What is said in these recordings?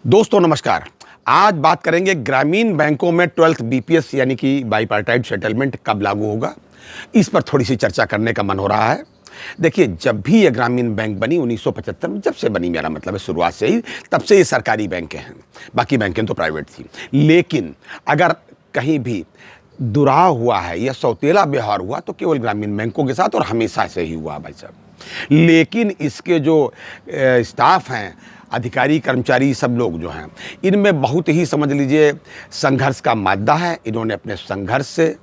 दोस्तों नमस्कार। आज बात करेंगे ग्रामीण बैंकों में 12th बीपीएस यानी कि बाईपार्टाइट सेटलमेंट कब लागू होगा। इस पर थोड़ी सी चर्चा करने का मन हो रहा है। देखिए, जब भी ये ग्रामीण बैंक बनी 1975 में, जब से बनी मेरा मतलब है शुरुआत से ही, तब से ये सरकारी बैंकें हैं। बाकी बैंकें तो प्राइवेट थी। लेकिन अगर कहीं भी दुराव हुआ है या सौतेला व्यवहार हुआ तो केवल ग्रामीण बैंकों के साथ, और हमेशा से ही हुआ भाई साहब। लेकिन इसके जो स्टाफ हैं, अधिकारी कर्मचारी सब लोग जो हैं, इनमें बहुत ही समझ लीजिए संघर्ष का मादा है। इन्होंने अपने संघर्ष से,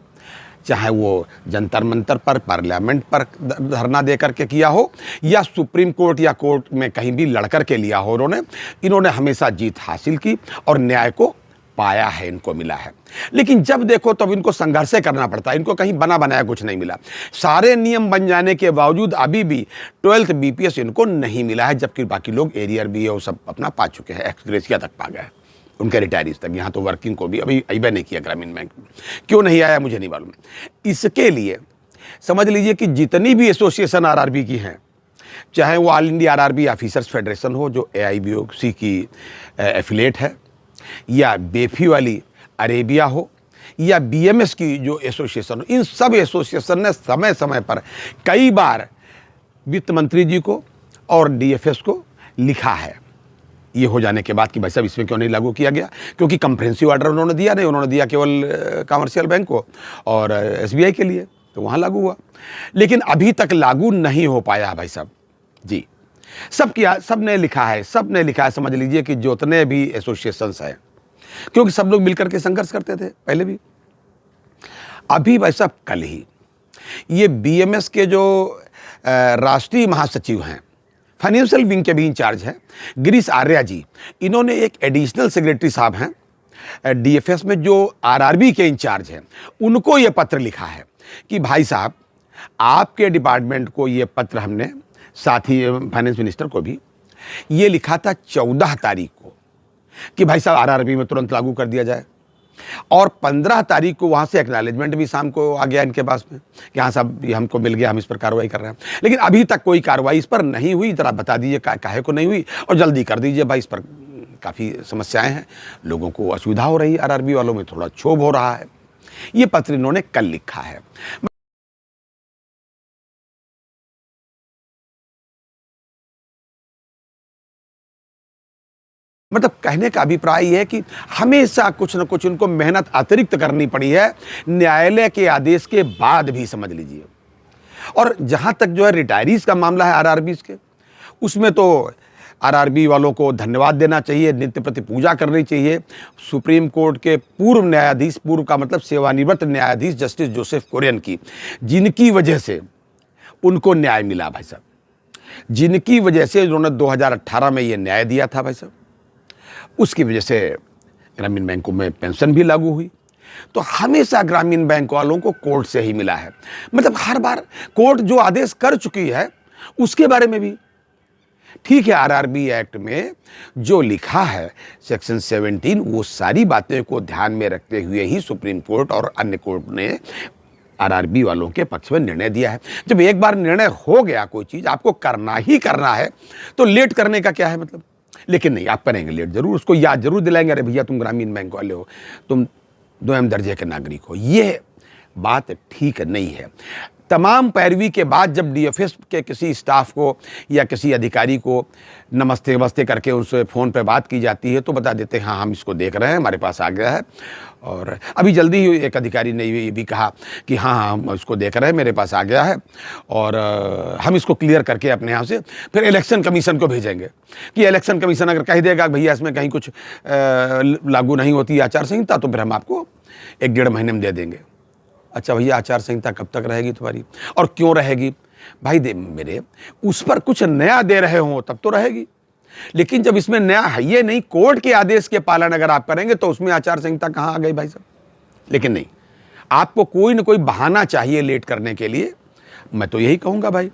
चाहे वो जंतर मंतर पर, पार्लियामेंट पर धरना दे करके किया हो या सुप्रीम कोर्ट या कोर्ट में कहीं भी लड़कर के लिया हो, इन्होंने हमेशा जीत हासिल की और न्याय को पाया है, इनको मिला है। लेकिन जब देखो तब इनको संघर्ष से करना पड़ता है। इनको कहीं बना बनाया कुछ नहीं मिला। सारे नियम बन जाने के बावजूद अभी भी 12th बीपीएस इनको नहीं मिला है, जबकि बाकी लोग एरियर भी है वो सब अपना पा चुके हैं, एक्सग्रेशिया तक पा गए उनके रिटायरीज तक। यहाँ तो वर्किंग को भी अभी अइबे नहीं किया ग्रामीण बैंक में। क्यों नहीं आया मुझे नहीं मालूम। इसके लिए समझ लीजिए कि जितनी भी एसोसिएशन आरआरबी की हैं, चाहे वो all India RRB officers federation हो जो एआईबीओसी की एफिलेट है, या बेफी वाली अरेबिया हो, या बीएमएस की जो एसोसिएशन हो, इन सब एसोसिएशन ने समय समय पर कई बार वित्त मंत्री जी को और डीएफएस को लिखा है ये हो जाने के बाद कि भाई साहब इसमें क्यों नहीं लागू किया गया। क्योंकि कंप्रेहेंसिव ऑर्डर उन्होंने दिया नहीं, उन्होंने दिया केवल कमर्शियल बैंक को और एसबीआई के लिए, तो वहाँ लागू हुआ। लेकिन अभी तक लागू नहीं हो पाया भाई साहब जी। सब ने लिखा है समझ लीजिए कि जितने भी एसोसिएशंस हैं, क्योंकि सब लोग मिलकर के संघर्ष करते थे पहले भी। अभी भाई साहब कल ही ये बीएमएस के जो राष्ट्रीय महासचिव हैं, फाइनेंशियल विंग के भी इंचार्ज हैं, गिरीश आर्या जी, इन्होंने एक एडिशनल सेक्रेटरी साहब हैं डीएफएस में जो आरआरबी के इंचार्ज हैं, उनको ये पत्र लिखा है कि भाई साहब आपके डिपार्टमेंट को ये पत्र हमने, साथ ही फाइनेंस मिनिस्टर को भी ये लिखा था 14 तारीख को कि भाई साहब आरआरबी में तुरंत लागू कर दिया जाए। और 15 तारीख को वहाँ से एक्नॉलेजमेंट भी शाम को आ गया इनके पास में कि हाँ साहब ये हमको मिल गया, हम इस पर कार्रवाई कर रहे हैं। लेकिन अभी तक कोई कार्रवाई इस पर नहीं हुई। ज़रा बता दीजिए काहे को नहीं हुई, और जल्दी कर दीजिए भाई। इस पर काफ़ी समस्याएं हैं, लोगों को असुविधा हो रही है, आरआरबी वालों में थोड़ा क्षोभ हो रहा है। ये पत्र इन्होंने कल लिखा है। मतलब कहने का अभिप्राय यह है कि हमेशा कुछ न कुछ उनको मेहनत अतिरिक्त करनी पड़ी है, न्यायालय के आदेश के बाद भी, समझ लीजिए। और जहां तक जो है रिटायरीज का मामला है आरआरबी के, उसमें तो आरआरबी वालों को धन्यवाद देना चाहिए, नित्य प्रति पूजा करनी चाहिए। सुप्रीम कोर्ट के पूर्व न्यायाधीश, पूर्व का मतलब सेवानिवृत्त न्यायाधीश जस्टिस जोसेफ कुरियन की, जिनकी वजह से उनको न्याय मिला भाई साहब, जिनकी वजह से उन्होंने 2018 में ये न्याय दिया था भाई साहब, उसकी वजह से ग्रामीण बैंकों में पेंशन भी लागू हुई। तो हमेशा ग्रामीण बैंक वालों को कोर्ट से ही मिला है। मतलब हर बार कोर्ट जो आदेश कर चुकी है उसके बारे में भी ठीक है। आरआरबी एक्ट में जो लिखा है सेक्शन 17, वो सारी बातें को ध्यान में रखते हुए ही सुप्रीम कोर्ट और अन्य कोर्ट ने आरआरबी वालों के पक्ष में निर्णय दिया है। जब एक बार निर्णय हो गया, कोई चीज़ आपको करना ही करना है, तो लेट करने का क्या है मतलब। लेकिन नहीं, आप करेंगे लेट जरूर, उसको याद जरूर दिलाएंगे, अरे भैया तुम ग्रामीण बैंक वाले हो, तुम 2M दर्जे के नागरिक हो। ये बात ठीक नहीं है। तमाम पैरवी के बाद जब डीएफएस के किसी स्टाफ को या किसी अधिकारी को नमस्ते वस्ते करके उनसे फ़ोन पे बात की जाती है तो बता देते हैं हाँ हम इसको देख रहे हैं, हमारे पास आ गया है। और अभी जल्दी ही एक अधिकारी ने ये भी कहा कि हाँ हम इसको देख रहे हैं, मेरे पास आ गया है और हम इसको क्लियर करके अपने यहाँ से फिर इलेक्शन कमीशन को भेजेंगे कि इलेक्शन कमीशन अगर कह देगा भैया इसमें कहीं कुछ लागू नहीं होती आचार संहिता, तो फिर हम आपको 1-1.5 महीने में दे देंगे। अच्छा भैया, आचार संहिता कब तक रहेगी तुम्हारी, और क्यों रहेगी भाई? दे मेरे उस पर कुछ नया दे रहे हो तब तो रहेगी। लेकिन जब इसमें नया है ये नहीं, कोर्ट के आदेश के पालन अगर आप करेंगे तो उसमें आचार संहिता कहाँ आ गई भाई साहब। लेकिन नहीं, आपको कोई ना कोई बहाना चाहिए लेट करने के लिए। मैं तो यही कहूँगा भाई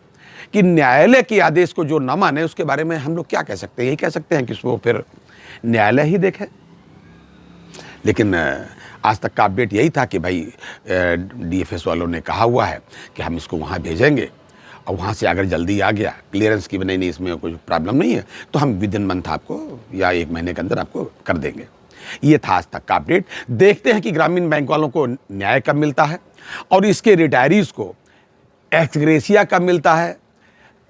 कि न्यायालय के आदेश को जो न माने उसके बारे में हम लोग क्या कह सकते हैं? यही कह सकते हैं कि उसको फिर न्यायालय ही देखे। लेकिन आज तक का अपडेट यही था कि भाई डीएफएस वालों ने कहा हुआ है कि हम इसको वहाँ भेजेंगे और वहाँ से अगर जल्दी आ गया क्लियरेंस की नहीं इसमें कोई प्रॉब्लम नहीं है, तो हम विद इन मंथ आपको या 1 महीने के अंदर आपको कर देंगे। ये था आज तक का अपडेट। देखते हैं कि ग्रामीण बैंक वालों को न्याय कब मिलता है और इसके रिटायरीज को एक्सग्रेशिया कब मिलता है,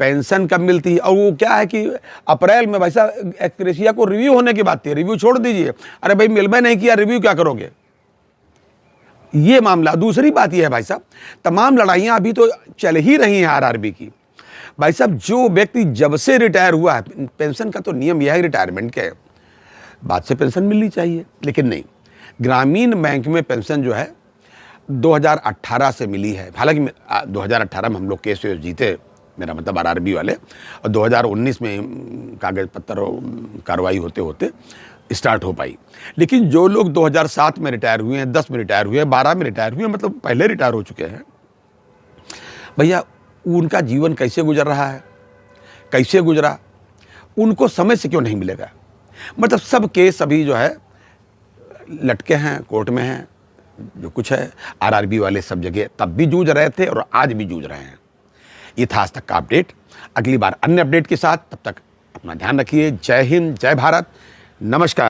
पेंशन कब मिलती है। और वो क्या है कि अप्रैल में भाई साहब एक्सग्रेशिया को रिव्यू होने की बात थी, रिव्यू छोड़ दीजिए, अरे भाई मिलबे नहीं किया, रिव्यू क्या करोगे, ये मामला। दूसरी बात यह है भाई साहब, तमाम लड़ाइयाँ अभी तो चल ही रही हैं आरआरबी की। भाई साहब जो व्यक्ति जब से रिटायर हुआ है, पेंशन का तो नियम यह है रिटायरमेंट के बाद से पेंशन मिलनी चाहिए, लेकिन नहीं, ग्रामीण बैंक में पेंशन जो है 2018 से मिली है। हालांकि 2018 में हम लोग केस जीते, मेरा मतलब आरआरबी वाले, और 2019 में कागज पत्तर कार्रवाई होते होते स्टार्ट हो पाई। लेकिन जो लोग 2007 में रिटायर हुए हैं, 10 में रिटायर हुए हैं, 12 में रिटायर हुए हैं, मतलब पहले रिटायर हो चुके हैं, भैया उनका जीवन कैसे गुजर रहा है, कैसे गुजरा, उनको समय से क्यों नहीं मिलेगा। मतलब सब केस अभी जो है लटके हैं, कोर्ट में हैं, जो कुछ है। आरआरबी वाले सब जगह तब भी जूझ रहे थे और आज भी जूझ रहे हैं। ये था आज तक का अपडेट। अगली बार अन्य अपडेट के साथ, तब तक अपना ध्यान रखिए। जय हिंद, जय भारत, नमस्कार।